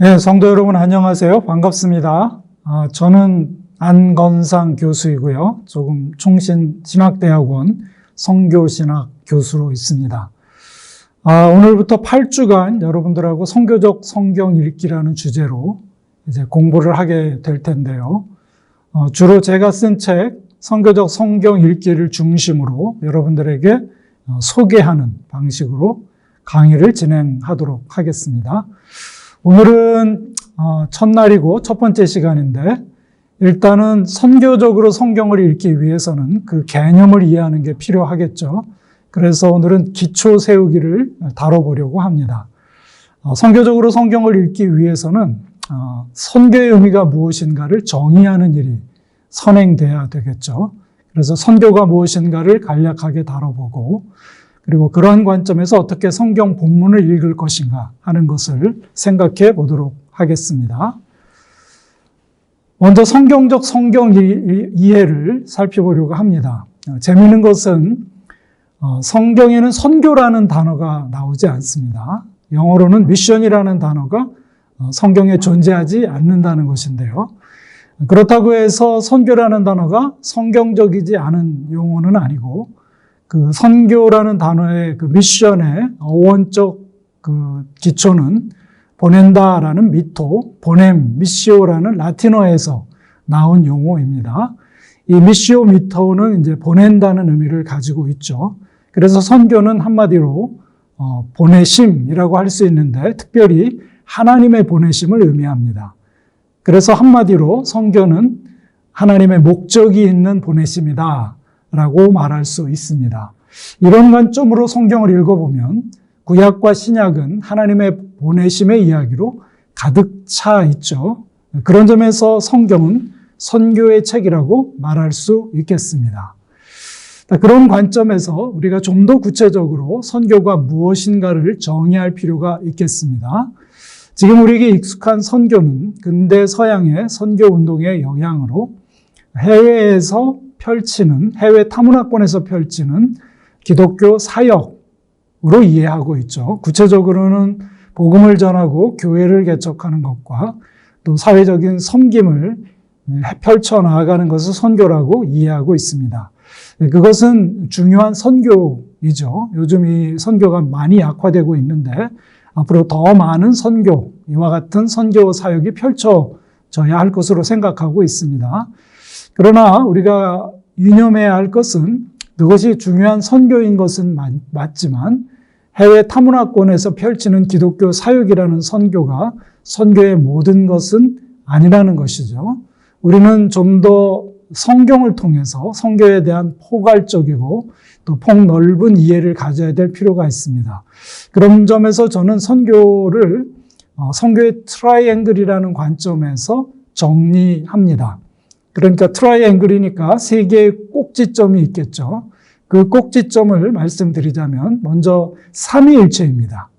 네, 성도 여러분 안녕하세요. 반갑습니다. 저는 안건상 교수이고요. 조금 충신신학대학원 성교신학 교수로 있습니다. 오늘부터 8주간 여러분들하고 선교적 성경 읽기라는 주제로 이제 공부를 하게 될 텐데요. 주로 제가 쓴 책 선교적 성경 읽기를 중심으로 여러분들에게 소개하는 방식으로 강의를 진행하도록 하겠습니다. 오늘은 첫날이고 첫 번째 시간인데 일단은 선교적으로 성경을 읽기 위해서는 그 개념을 이해하는 게 필요하겠죠. 그래서 오늘은 기초 세우기를 다뤄보려고 합니다. 선교적으로 성경을 읽기 위해서는 선교의 의미가 무엇인가를 정의하는 일이 선행돼야 되겠죠. 그래서 선교가 무엇인가를 간략하게 다뤄보고 그리고 그러한 관점에서 어떻게 성경 본문을 읽을 것인가 하는 것을 생각해 보도록 하겠습니다. 먼저 성경적 성경 이해를 살펴보려고 합니다. 재미있는 것은 성경에는 선교라는 단어가 나오지 않습니다. 영어로는 미션이라는 단어가 성경에 존재하지 않는다는 것인데요. 그렇다고 해서 선교라는 단어가 성경적이지 않은 용어는 아니고 그 선교라는 단어의 그 미션의 어원적 그 기초는 보낸다라는 미토, 보냄, 미시오라는 라틴어에서 나온 용어입니다. 이 미시오 미토는 이제 보낸다는 의미를 가지고 있죠. 그래서 선교는 한마디로 보내심이라고 할 수 있는데 특별히 하나님의 보내심을 의미합니다. 그래서 한마디로 선교는 하나님의 목적이 있는 보내심이다 라고 말할 수 있습니다. 이런 관점으로 성경을 읽어보면 구약과 신약은 하나님의 보내심의 이야기로 가득 차 있죠. 그런 점에서 성경은 선교의 책이라고 말할 수 있겠습니다. 그런 관점에서 우리가 좀 더 구체적으로 선교가 무엇인가를 정의할 필요가 있겠습니다. 지금 우리에게 익숙한 선교는 근대 서양의 선교 운동의 영향으로 해외에서 펼치는, 해외 타문화권에서 펼치는 기독교 사역으로 이해하고 있죠. 구체적으로는 복음을 전하고 교회를 개척하는 것과 또 사회적인 섬김을 펼쳐나가는 것을 선교라고 이해하고 있습니다. 그것은 중요한 선교이죠. 요즘 이 선교가 많이 약화되고 있는데 앞으로 더 많은 선교, 이와 같은 선교 사역이 펼쳐져야 할 것으로 생각하고 있습니다. 그러나 우리가 유념해야 할 것은 그것이 중요한 선교인 것은 맞지만 해외 타문화권에서 펼치는 기독교 사역이라는 선교가 선교의 모든 것은 아니라는 것이죠. 우리는 좀 더 성경을 통해서 선교에 대한 포괄적이고 또 폭넓은 이해를 가져야 될 필요가 있습니다. 그런 점에서 저는 선교를 선교의 트라이앵글이라는 관점에서 정리합니다. 그러니까 트라이앵글이니까 세 개의 꼭지점이 있겠죠. 그 꼭지점을 말씀드리자면 먼저 삼위일체입니다.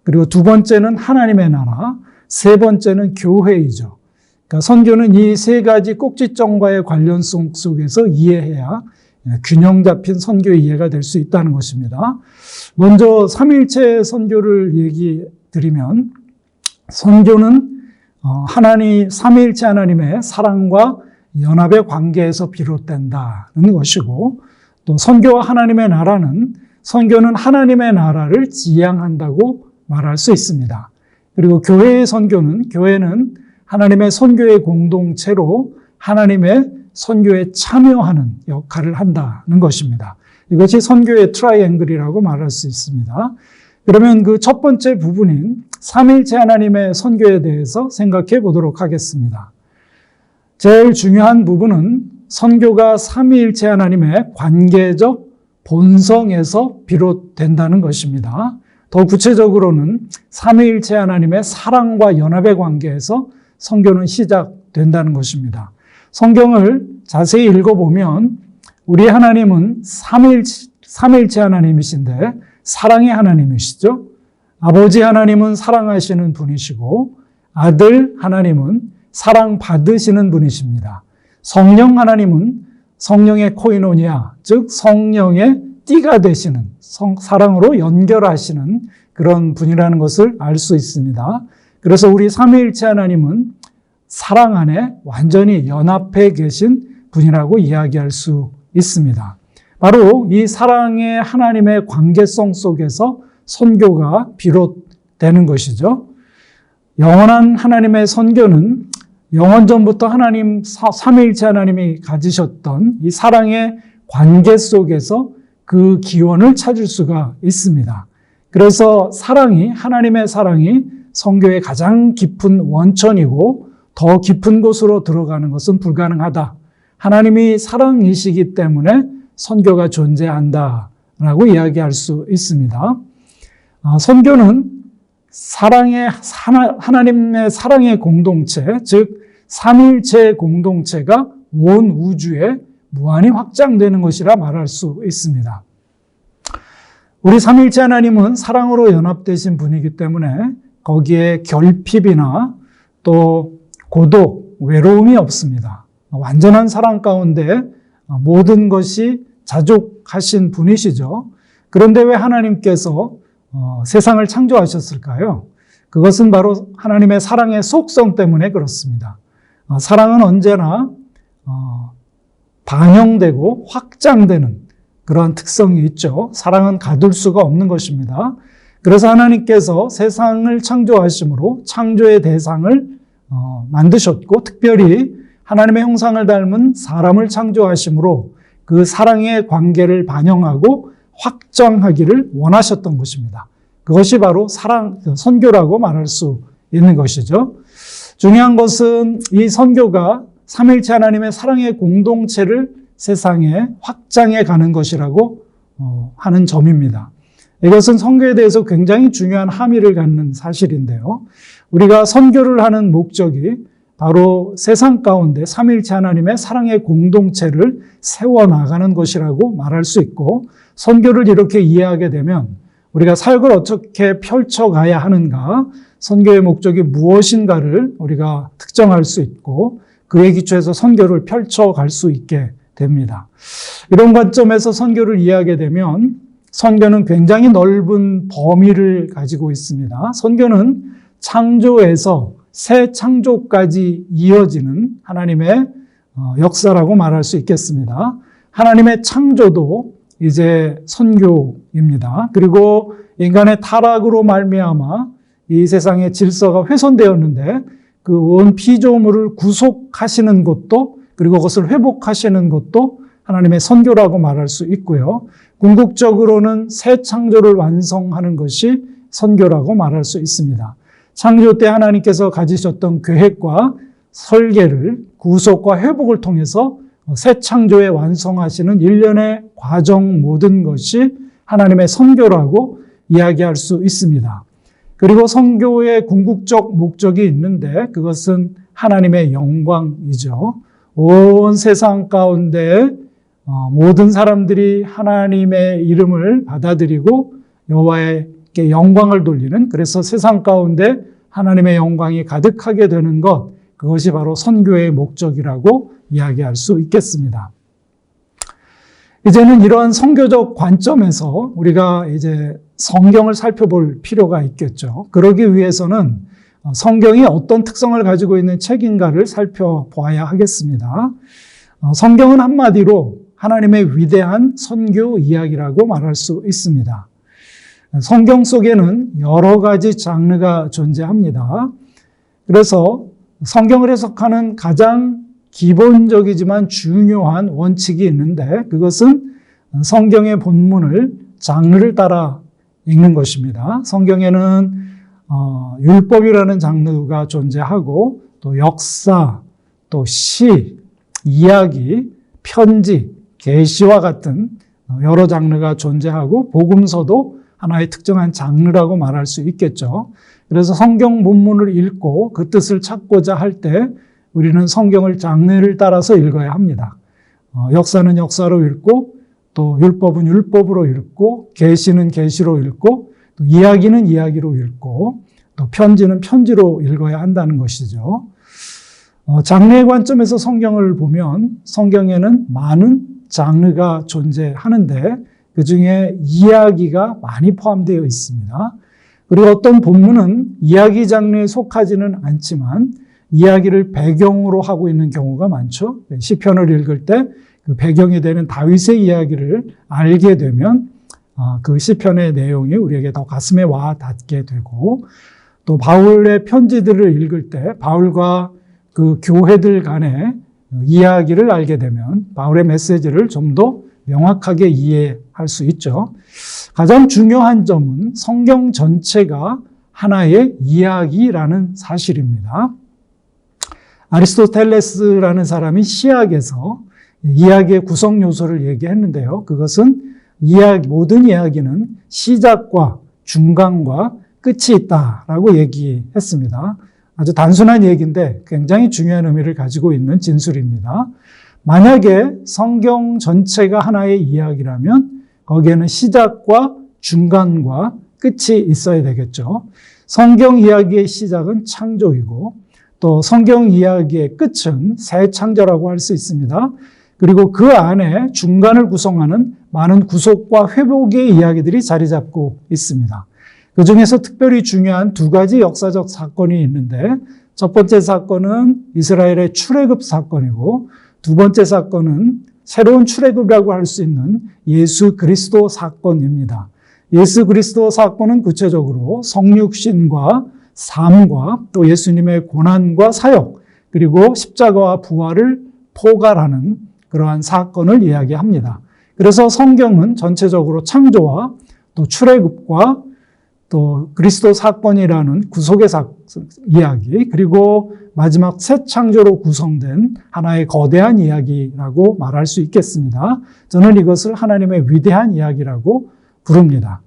그리고 두 번째는 하나님의 나라, 세 번째는 교회이죠. 그러니까 선교는 이 세 가지 꼭지점과의 관련성 속에서 이해해야 균형 잡힌 선교 이해가 될 수 있다는 것입니다. 먼저 삼위일체 선교를 얘기 드리면 선교는 삼위일체 하나님의 사랑과 연합의 관계에서 비롯된다는 것이고 또 선교와 하나님의 나라는 선교는 하나님의 나라를 지향한다고 말할 수 있습니다. 그리고 교회의 선교는 교회는 하나님의 선교의 공동체로 하나님의 선교에 참여하는 역할을 한다는 것입니다. 이것이 선교의 트라이앵글이라고 말할 수 있습니다. 그러면 그 첫 번째 부분인 삼위일체 하나님의 선교에 대해서 생각해 보도록 하겠습니다. 제일 중요한 부분은 선교가 삼위일체 하나님의 관계적 본성에서 비롯된다는 것입니다. 더 구체적으로는 삼위일체 하나님의 사랑과 연합의 관계에서 선교는 시작된다는 것입니다. 성경을 자세히 읽어보면 우리 하나님은 삼위일체 하나님이신데 사랑의 하나님이시죠. 아버지 하나님은 사랑하시는 분이시고 아들 하나님은 사랑받으시는 분이십니다. 성령 하나님은 성령의 코이노니아, 즉 성령의 띠가 되시는 사랑으로 연결하시는 그런 분이라는 것을 알 수 있습니다. 그래서 우리 삼위일체 하나님은 사랑 안에 완전히 연합해 계신 분이라고 이야기할 수 있습니다. 바로 이 사랑의 하나님의 관계성 속에서 선교가 비롯되는 것이죠. 영원한 하나님의 선교는 영원전부터 하나님, 삼위일체 하나님이 가지셨던 이 사랑의 관계 속에서 그 기원을 찾을 수가 있습니다. 그래서 하나님의 사랑이 선교의 가장 깊은 원천이고 더 깊은 곳으로 들어가는 것은 불가능하다. 하나님이 사랑이시기 때문에 선교가 존재한다라고 이야기할 수 있습니다. 선교는 하나님의 사랑의 공동체, 즉 삼위일체의 공동체가 온 우주에 무한히 확장되는 것이라 말할 수 있습니다. 우리 삼위일체 하나님은 사랑으로 연합되신 분이기 때문에 거기에 결핍이나 또 고독, 외로움이 없습니다. 완전한 사랑 가운데 모든 것이 자족하신 분이시죠. 그런데 왜 하나님께서 세상을 창조하셨을까요? 그것은 바로 하나님의 사랑의 속성 때문에 그렇습니다. 사랑은 언제나 반영되고 확장되는 그러한 특성이 있죠. 사랑은 가둘 수가 없는 것입니다. 그래서 하나님께서 세상을 창조하심으로 창조의 대상을 만드셨고 특별히 하나님의 형상을 닮은 사람을 창조하심으로 그 사랑의 관계를 반영하고 확장하기를 원하셨던 것입니다. 그것이 바로 선교라고 말할 수 있는 것이죠. 중요한 것은 이 선교가 삼위일체 하나님의 사랑의 공동체를 세상에 확장해 가는 것이라고 하는 점입니다. 이것은 선교에 대해서 굉장히 중요한 함의를 갖는 사실인데요. 우리가 선교를 하는 목적이 바로 세상 가운데 삼위일체 하나님의 사랑의 공동체를 세워나가는 것이라고 말할 수 있고 선교를 이렇게 이해하게 되면 우리가 사역을 어떻게 펼쳐가야 하는가, 선교의 목적이 무엇인가를 우리가 특정할 수 있고 그에 기초해서 선교를 펼쳐갈 수 있게 됩니다. 이런 관점에서 선교를 이해하게 되면 선교는 굉장히 넓은 범위를 가지고 있습니다. 선교는 창조에서 새 창조까지 이어지는 하나님의 역사라고 말할 수 있겠습니다. 하나님의 창조도 이제 선교입니다. 그리고 인간의 타락으로 말미암아 이 세상의 질서가 훼손되었는데 그 온 피조물을 구속하시는 것도 그리고 그것을 회복하시는 것도 하나님의 선교라고 말할 수 있고요. 궁극적으로는 새 창조를 완성하는 것이 선교라고 말할 수 있습니다. 창조 때 하나님께서 가지셨던 계획과 설계를 구속과 회복을 통해서 새 창조에 완성하시는 일련의 과정 모든 것이 하나님의 선교라고 이야기할 수 있습니다. 그리고 선교의 궁극적 목적이 있는데 그것은 하나님의 영광이죠. 온 세상 가운데 모든 사람들이 하나님의 이름을 받아들이고 여호와에게 영광을 돌리는, 그래서 세상 가운데 하나님의 영광이 가득하게 되는 것, 그것이 바로 선교의 목적이라고 이야기할 수 있겠습니다. 이제는 이러한 선교적 관점에서 우리가 이제 성경을 살펴볼 필요가 있겠죠. 그러기 위해서는 성경이 어떤 특성을 가지고 있는 책인가를 살펴보아야 하겠습니다. 성경은 한마디로 하나님의 위대한 선교 이야기라고 말할 수 있습니다. 성경 속에는 여러 가지 장르가 존재합니다. 그래서 성경을 해석하는 가장 기본적이지만 중요한 원칙이 있는데 그것은 성경의 본문을 장르를 따라 읽는 것입니다. 성경에는 율법이라는 장르가 존재하고 또 역사, 또 시, 이야기, 편지, 계시와 같은 여러 장르가 존재하고 복음서도 하나의 특정한 장르라고 말할 수 있겠죠. 그래서 성경 본문을 읽고 그 뜻을 찾고자 할 때 우리는 성경을 장르를 따라서 읽어야 합니다. 역사는 역사로 읽고 또 율법은 율법으로 읽고 계시는 계시로 읽고 또 이야기는 이야기로 읽고 또 편지는 편지로 읽어야 한다는 것이죠. 장르의 관점에서 성경을 보면 성경에는 많은 장르가 존재하는데 그중에 이야기가 많이 포함되어 있습니다. 그리고 어떤 본문은 이야기 장르에 속하지는 않지만 이야기를 배경으로 하고 있는 경우가 많죠. 시편을 읽을 때 그 배경이 되는 다윗의 이야기를 알게 되면 그 시편의 내용이 우리에게 더 가슴에 와 닿게 되고, 또 바울의 편지들을 읽을 때 바울과 그 교회들 간의 이야기를 알게 되면 바울의 메시지를 좀 더 명확하게 이해할 수 있죠. 가장 중요한 점은 성경 전체가 하나의 이야기라는 사실입니다. 아리스토텔레스라는 사람이 시학에서 이야기의 구성 요소를 얘기했는데요. 그것은 모든 이야기는 시작과 중간과 끝이 있다라고 얘기했습니다. 아주 단순한 얘기인데 굉장히 중요한 의미를 가지고 있는 진술입니다. 만약에 성경 전체가 하나의 이야기라면 거기에는 시작과 중간과 끝이 있어야 되겠죠. 성경 이야기의 시작은 창조이고 또 성경 이야기의 끝은 새 창조라고 할 수 있습니다. 그리고 그 안에 중간을 구성하는 많은 구속과 회복의 이야기들이 자리 잡고 있습니다. 그 중에서 특별히 중요한 두 가지 역사적 사건이 있는데, 첫 번째 사건은 이스라엘의 출애굽 사건이고, 두 번째 사건은 새로운 출애굽이라고 할 수 있는 예수 그리스도 사건입니다. 예수 그리스도 사건은 구체적으로 성육신과 삶과 또 예수님의 고난과 사역, 그리고 십자가와 부활을 포괄하는 그러한 사건을 이야기합니다. 그래서 성경은 전체적으로 창조와 또 출애굽과 또 그리스도 사건이라는 구속의 이야기, 그리고 마지막 새 창조로 구성된 하나의 거대한 이야기라고 말할 수 있겠습니다. 저는 이것을 하나님의 위대한 이야기라고 부릅니다.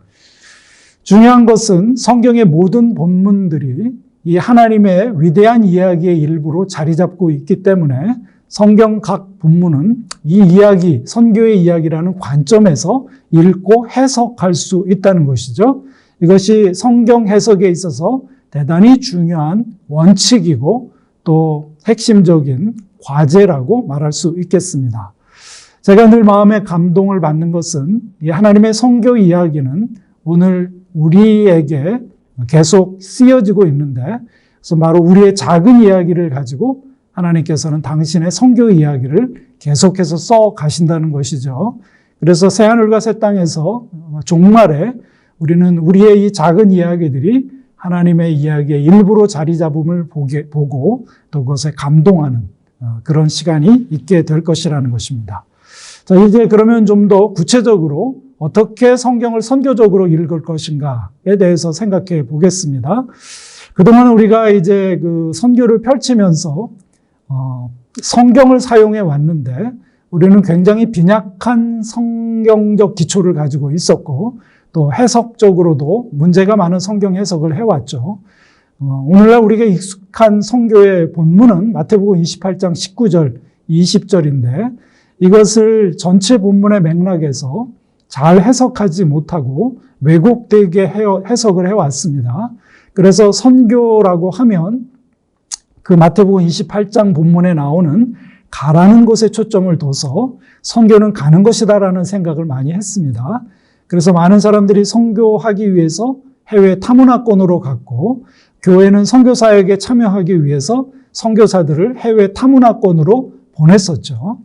중요한 것은 성경의 모든 본문들이 이 하나님의 위대한 이야기의 일부로 자리 잡고 있기 때문에 성경 각 본문은 이 이야기, 선교의 이야기라는 관점에서 읽고 해석할 수 있다는 것이죠. 이것이 성경 해석에 있어서 대단히 중요한 원칙이고 또 핵심적인 과제라고 말할 수 있겠습니다. 제가 늘 마음에 감동을 받는 것은 이 하나님의 선교 이야기는 오늘 우리에게 계속 쓰여지고 있는데, 그래서 바로 우리의 작은 이야기를 가지고 하나님께서는 당신의 선교 이야기를 계속해서 써 가신다는 것이죠. 그래서 새하늘과 새 땅에서 종말에 우리는 우리의 이 작은 이야기들이 하나님의 이야기의 일부로 자리 잡음을 보고 또 그것에 감동하는 그런 시간이 있게 될 것이라는 것입니다. 자, 이제 그러면 좀 더 구체적으로 어떻게 성경을 선교적으로 읽을 것인가에 대해서 생각해 보겠습니다. 그동안 우리가 이제 그 선교를 펼치면서 성경을 사용해 왔는데 우리는 굉장히 빈약한 성경적 기초를 가지고 있었고 또 해석적으로도 문제가 많은 성경 해석을 해왔죠. 오늘날 우리가 익숙한 성교의 본문은 마태복음 28장 19절, 20절인데 이것을 전체 본문의 맥락에서 잘 해석하지 못하고 왜곡되게 해석을 해왔습니다. 그래서 선교라고 하면 그 마태복음 28장 본문에 나오는 가라는 곳에 초점을 둬서 선교는 가는 것이다라는 생각을 많이 했습니다. 그래서 많은 사람들이 선교하기 위해서 해외 타문화권으로 갔고 교회는 선교 사역에 참여하기 위해서 선교사들을 해외 타문화권으로 보냈었죠.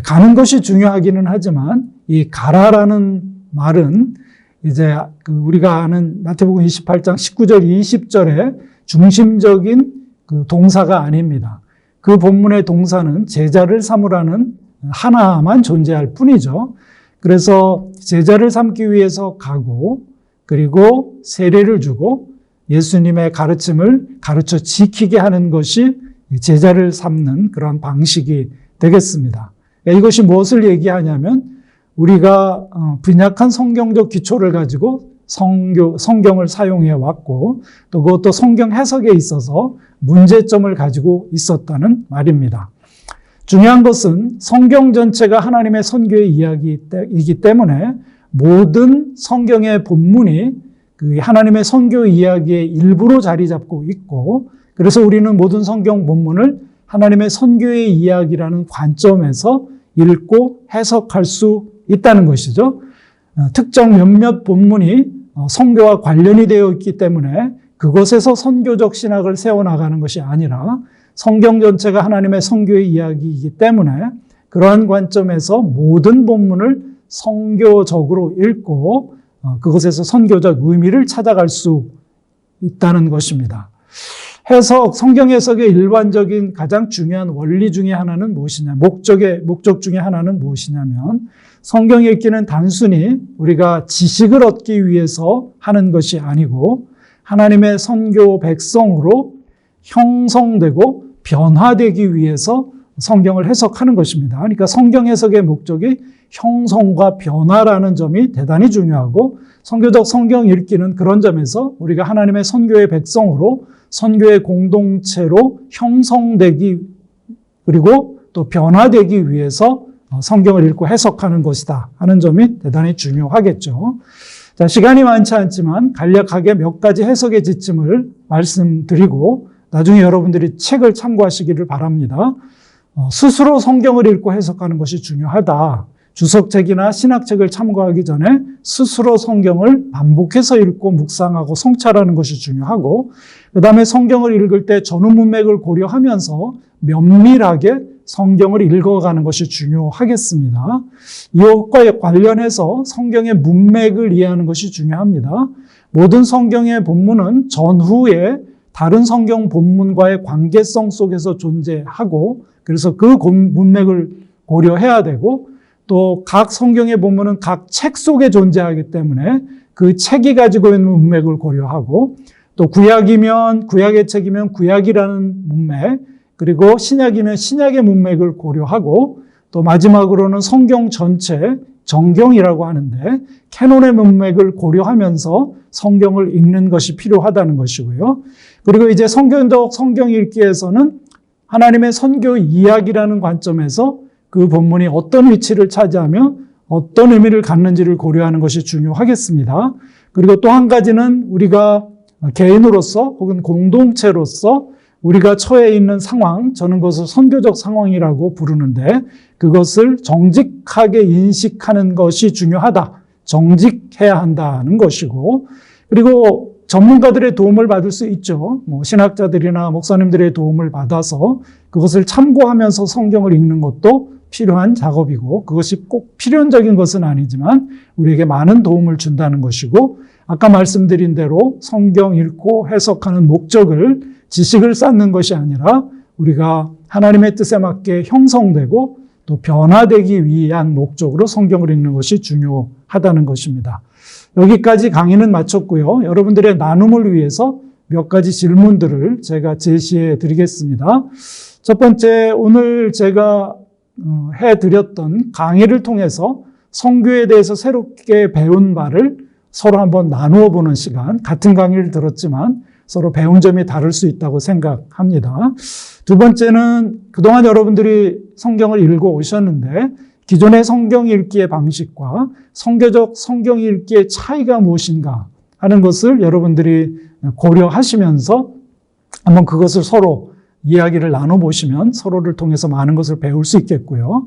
가는 것이 중요하기는 하지만 이 가라라는 말은 이제 우리가 아는 마태복음 28장 19절, 20절의 중심적인 그 동사가 아닙니다. 그 본문의 동사는 제자를 삼으라는 하나만 존재할 뿐이죠. 그래서 제자를 삼기 위해서 가고 그리고 세례를 주고 예수님의 가르침을 가르쳐 지키게 하는 것이 제자를 삼는 그런 방식이 되겠습니다. 이것이 무엇을 얘기하냐면 우리가 빈약한 성경적 기초를 가지고 성경을 사용해 왔고 또 그것도 성경 해석에 있어서 문제점을 가지고 있었다는 말입니다. 중요한 것은 성경 전체가 하나님의 선교의 이야기이기 때문에 모든 성경의 본문이 그 하나님의 선교 이야기의 일부로 자리 잡고 있고 그래서 우리는 모든 성경 본문을 하나님의 선교의 이야기라는 관점에서 읽고 해석할 수 있다는 것이죠. 특정 몇몇 본문이 선교와 관련이 되어 있기 때문에 그것에서 선교적 신학을 세워나가는 것이 아니라 성경 전체가 하나님의 선교의 이야기이기 때문에 그러한 관점에서 모든 본문을 선교적으로 읽고 그것에서 선교적 의미를 찾아갈 수 있다는 것입니다. 성경 해석의 일반적인 가장 중요한 원리 중에 하나는 무엇이냐, 목적 중에 하나는 무엇이냐면 성경 읽기는 단순히 우리가 지식을 얻기 위해서 하는 것이 아니고 하나님의 선교 백성으로 형성되고 변화되기 위해서 성경을 해석하는 것입니다. 그러니까 성경 해석의 목적이 형성과 변화라는 점이 대단히 중요하고 선교적 성경 읽기는 그런 점에서 우리가 하나님의 선교의 백성으로 선교의 공동체로 형성되기 그리고 또 변화되기 위해서 성경을 읽고 해석하는 것이다 하는 점이 대단히 중요하겠죠. 자, 시간이 많지 않지만 간략하게 몇 가지 해석의 지침을 말씀드리고 나중에 여러분들이 책을 참고하시기를 바랍니다. 스스로 성경을 읽고 해석하는 것이 중요하다. 주석책이나 신학책을 참고하기 전에 스스로 성경을 반복해서 읽고 묵상하고 성찰하는 것이 중요하고 그 다음에 성경을 읽을 때 전후 문맥을 고려하면서 면밀하게 성경을 읽어가는 것이 중요하겠습니다. 이것과 관련해서 성경의 문맥을 이해하는 것이 중요합니다. 모든 성경의 본문은 전후에 다른 성경 본문과의 관계성 속에서 존재하고 그래서 그 문맥을 고려해야 되고 또 각 성경의 본문은 각 책 속에 존재하기 때문에 그 책이 가지고 있는 문맥을 고려하고 또 구약이면 구약의 책이면 구약이라는 문맥 그리고 신약이면 신약의 문맥을 고려하고 또 마지막으로는 성경 전체 정경이라고 하는데 캐논의 문맥을 고려하면서 성경을 읽는 것이 필요하다는 것이고요. 그리고 이제 성경적 성경 읽기에서는 하나님의 선교 이야기라는 관점에서 그 본문이 어떤 위치를 차지하며 어떤 의미를 갖는지를 고려하는 것이 중요하겠습니다. 그리고 또 한 가지는 우리가 개인으로서 혹은 공동체로서 우리가 처해 있는 상황, 저는 그것을 선교적 상황이라고 부르는데 그것을 정직하게 인식하는 것이 중요하다. 정직해야 한다는 것이고 그리고 전문가들의 도움을 받을 수 있죠. 신학자들이나 목사님들의 도움을 받아서 그것을 참고하면서 성경을 읽는 것도 필요한 작업이고 그것이 꼭 필연적인 것은 아니지만 우리에게 많은 도움을 준다는 것이고 아까 말씀드린 대로 성경 읽고 해석하는 목적을 지식을 쌓는 것이 아니라 우리가 하나님의 뜻에 맞게 형성되고 또 변화되기 위한 목적으로 성경을 읽는 것이 중요하다는 것입니다. 여기까지 강의는 마쳤고요. 여러분들의 나눔을 위해서 몇 가지 질문들을 제가 제시해 드리겠습니다. 첫 번째, 오늘 제가 해드렸던 강의를 통해서 선교에 대해서 새롭게 배운 바를 서로 한번 나누어 보는 시간, 같은 강의를 들었지만 서로 배운 점이 다를 수 있다고 생각합니다. 두 번째는 그동안 여러분들이 성경을 읽어 오셨는데 기존의 성경 읽기의 방식과 선교적 성경 읽기의 차이가 무엇인가 하는 것을 여러분들이 고려하시면서 한번 그것을 서로 이야기를 나눠보시면 서로를 통해서 많은 것을 배울 수 있겠고요.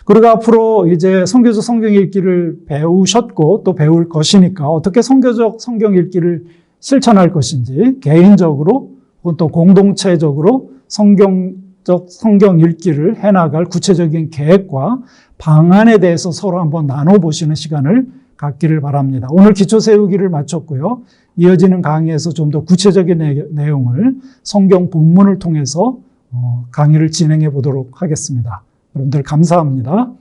그리고 앞으로 이제 선교적 성경 읽기를 배우셨고 또 배울 것이니까 어떻게 선교적 성경 읽기를 실천할 것인지 개인적으로 혹은 또 공동체적으로 성경적 성경 읽기를 해나갈 구체적인 계획과 방안에 대해서 서로 한번 나눠보시는 시간을 갖기를 바랍니다. 오늘 기초 세우기를 마쳤고요. 이어지는 강의에서 좀 더 구체적인 내용을 성경 본문을 통해서 강의를 진행해 보도록 하겠습니다. 여러분들 감사합니다.